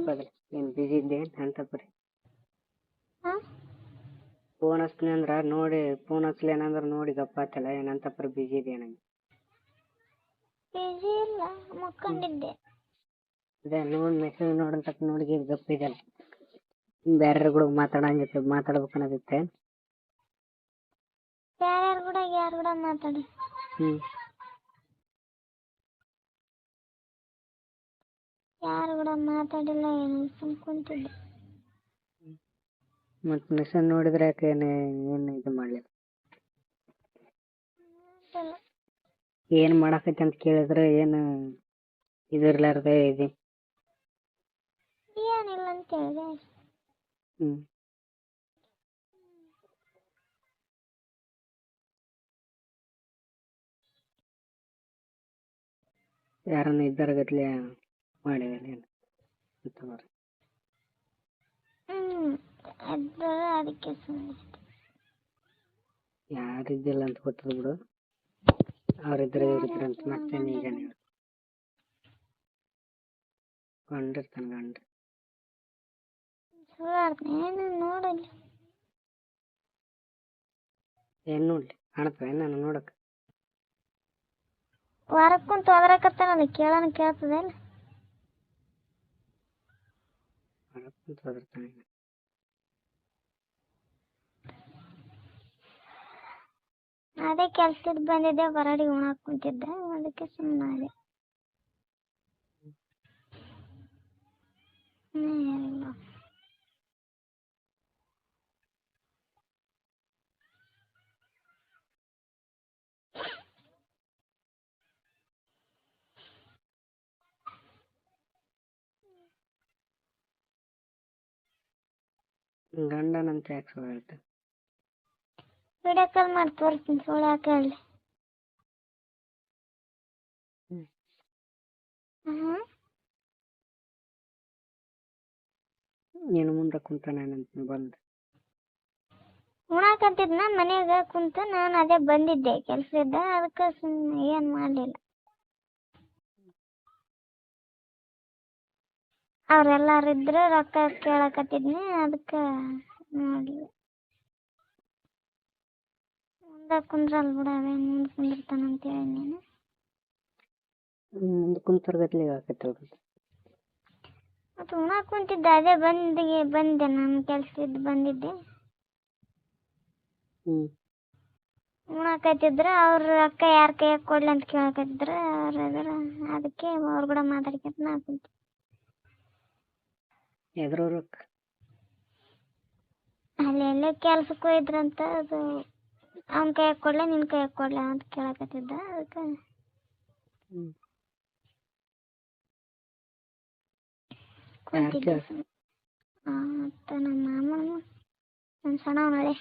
ಗಪ್ಪದ್ರಿ ಏನು ಬಿಜಿ ಇದ್ದೆ ಅಂತಪ್ರಿ ಫೋನ್ ಹಚ್ತೀನಿ ಅಂದ್ರೆ ನೋಡಿ ಫೋನ್ ಹಚ್ಲೇನಂದ್ರೆ ನೋಡಿ ಗಪ್ಪಾತಲ್ಲ ಏನಂತಪ್ರಿ ಬಿಜಿ ಇದೆ ನಂಗೆ ಬಿಜಿ ಇಲ್ಲ ಮಕ್ಕೊಂಡಿದ್ದೆ ಅದೇ ನೋಡಿ ಮೆಸೇಜ್ ನೋಡಂತ ನೋಡಿ ಗಪ್ಪಿದಲ್ಲ ಬೇರೆ ಕೂಡ ಮಾತಾಡಂಗಿತ್ತು ಮಾತಾಡ್ಬೇಕನ್ನೋದಿತ್ತೆ ಯಾರು ಕೂಡ ಮಾತಾಡಿ ಯಾರು ಕೂಡ ಮಾತಾಡಿಲ್ಲ ಏನು ಸುಮ್ ಕುಂತಿದ್ದೆ ಮತ್ತೆ ಮೆಸೇಜ್ ನೋಡಿದ್ರೆ ಯಾಕೆ ಏನು ಇದು ಮಾಡಲಿಲ್ಲ ಏನು ಮಾಡಕೈತಿ ಅಂತ ಕೇಳಿದ್ರೆ ಏನು ಇದಿರ್ಲಾರ್ದೆ ಇದೆ ಏನಿಲ್ಲ ಅಂತ ಹೇಳಿದೆ ಯಾರನ್ನ ಇದ್ದಾರಗತ್ಲೆ ಮಾಡಿದಾರೆ ಅದಕ್ಕೆ ಸುಮ್ಮನೆ ಯಾರಿದ್ದಿಲ್ಲ ಅಂತ ಗೊತ್ತದ ಬಿಡು ಅವ್ರಿದ್ರೆ ಇವ್ರಿದ್ರೆ ಅಂತ ಮತ್ತೆ ಈಗ ಕೊಂಡಿರ್ತಾನೆ ಗಂಡ ಏನು ನೋಡಲಿ ಏನ್ ನೋಡ್ಲಿ ಕಾಣತ್ವ ನಾನು ನೋಡಕ್ ಹೊರಗ್ ಕುಂತು ಹೋದ್ರಕತ್ತಾನಲ್ಲ ಕೇಳೋಣ ಕೇಳ್ತದೇನ ಹೊರಗ್ ಕುಂತು ಹೋದ್ರತಾನೆ ಅದೇ ಕೆಲ್ಸದ ಬಂದಿದ್ದೆ ಹೊರಡಿ ಉಣಾಕ್ ಕುಂತಿದ್ದೆ ಅದಕ್ಕೆ ಸುಮ್ಮನೆ ಗಂಡನಂತ ಯಾಕೆ ಸುಳ್ಳು ಹೇಳ್ತ ವಿಡಿಯೋ ಕಾಲ್ ಮಾಡಿ ತೋರಿಸ್ತೀನಿ ಸುಳ್ಳು ಯಾಕೆ ಹೇಳಿ ನೀನು ಮುಂದೆ ಕುಂತಾನೆ ಬಂದು ಉಣಾಕಂತಿದ್ನ ಮನ್ಯಾಗ ಕುಂತ ನಾನು ಅದೇ ಬಂದಿದ್ದೆ ಕೆಲ್ಸ ಇದ್ದ ಅದಕ್ಕೆ ಸುಮ್ಮನೆ ಏನ್ ಮಾಡ್ಲಿಲ್ಲ ಅವ್ರೆಲ್ಲಾರು ಇದ್ರು ರೊಕ್ಕ ಕೇಳಕತ್ತಿದ್ನಿ ಅದಕ್ಕೆ ನೋಡ್ಲಿ ಮುಂದೆ ಕುಂದ್ರಲ್ ಬಿಡ ಅವೇನು ಮುಂದೆ ಕುಂದಿರ್ತಾನಂತ ಹೇಳಿ ನೀನು ಮುಂದೆ ಕುಂತರ್ಗತ್ಲಿಗೆ ಹಾಕತ್ತಲ್ರಿ ಮತ್ತು ಉಣಾಕ್ ಕುಂತಿದ್ದೆ ಅದೇ ಬಂದೆ ನಾನು ಕೆಲ್ಸ ಇದ್ದು ಬಂದಿದ್ದೆ ಉಣಾಕತ್ತಿದ್ರ ಅವ್ರ ರೊಕ್ಕ ಯಾರ ಕೈಯಾಗ ಕೊಡ್ಲಿ ಅಂತ ಕೇಳಕತ್ತಿದ್ರ ಅದಕ್ಕೆ ಅವ್ರ ಕೂಡ ಮಾತಾಡ್ಕೊಂತ ನಾ ಕುಂತಿ ಎದ್ರು ರೊಕ್ಕ ಅಲ್ಲಿ ಎಲ್ಲೇ ಕೆಲ್ಸಕ್ಕೆ ಹೋಯ್ದ್ರಂತ ಅದು ಅವನ ಕೈಯಾಗ ಕೊಡ್ಲ ನಿನ್ನ ಕೈಯಾಗ ಕೊಡ್ಲ ಅಂತ ಕೇಳಕತ್ತಿದ್ದ ಅದಕ್ಕೆ ಕುಂತಿದ್ದೆ ಮತ್ತು ನಮ್ಮ ಮಾಮ ನನ್ನ ಸಣ್ಣವನಳೆ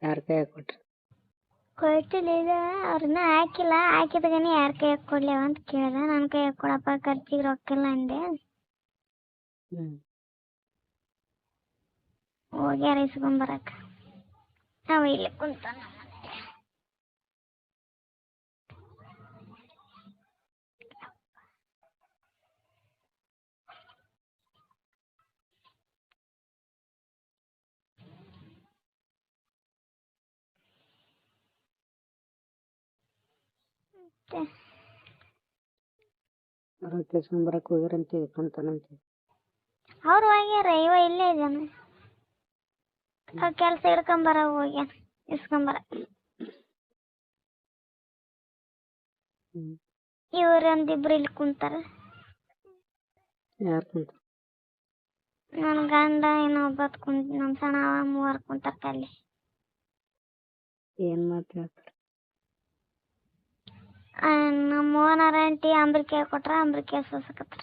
ಯಾರ ಕೈಯಾಗ ಕೊಟ್ರಿ ಕೊಟ್ಟಿಲ್ಲ ಈಗ ಅವ್ರನ್ನ ಹಾಕಿಲ್ಲ ಹಾಕಿದಾಗನೇ ಯಾರ ಕೈಯಾಗ ಕೊಡ್ಲೇವ ಅಂತ ಕೇಳ್ದ ನನ್ನ ಕೈಯಾಗ ಕೊಡಪ್ಪ ಖರ್ಚಿಗೆ ರೊಕ್ಕ ಇಲ್ಲ ಅಂದೆ ಹೋಗ್ಯಾರ ಇಸ್ಕೊಂಬರಕ್ಕ ಅವ ಇಲ್ಲಿ ಕುಂತಾನ ರೊಕ್ಕ ಇಸ್ಕೊಂಬರಕ್ಕೆ ಹೋಗ್ಯಾರಂತೆ ಕುಂತಾನಂತೆ ಅವ್ರು ಹೋಗ್ಯಾರ ಇವ ಇಲ್ಲೇ ಇದ್ದಾನೆ ಕೆಲಸ ಹಿಡ್ಕೊಂಬರ ಹೋಗ್ಯಾನ ಇಸ್ಕೊಂಬರ ಇವ್ರು ಒಂದಿಬ್ರು ಇಲ್ಲಿ ಕುಂತಾರ ಯಾರು ಕುಂತ ನನ್ನ ಗಂಡ ಇನ್ನೊಬ್ಬತ್ ಕುಂತ ನಮ್ಮ ಸಣ್ಣವ ಮೂವರು ಕುಂತಾರ ಕಲ್ಲಿ ಏನ್ ಮಾತು ಹೇಳ್ತಾರೆ ನಮ್ಮ ಓನರ್ ಆಂಟಿ ಅಂಬ್ರಿಕೆ ಕೊಟ್ರ ಅಂಬ್ರಿಕೆ ಸೋಸಕತ್ರ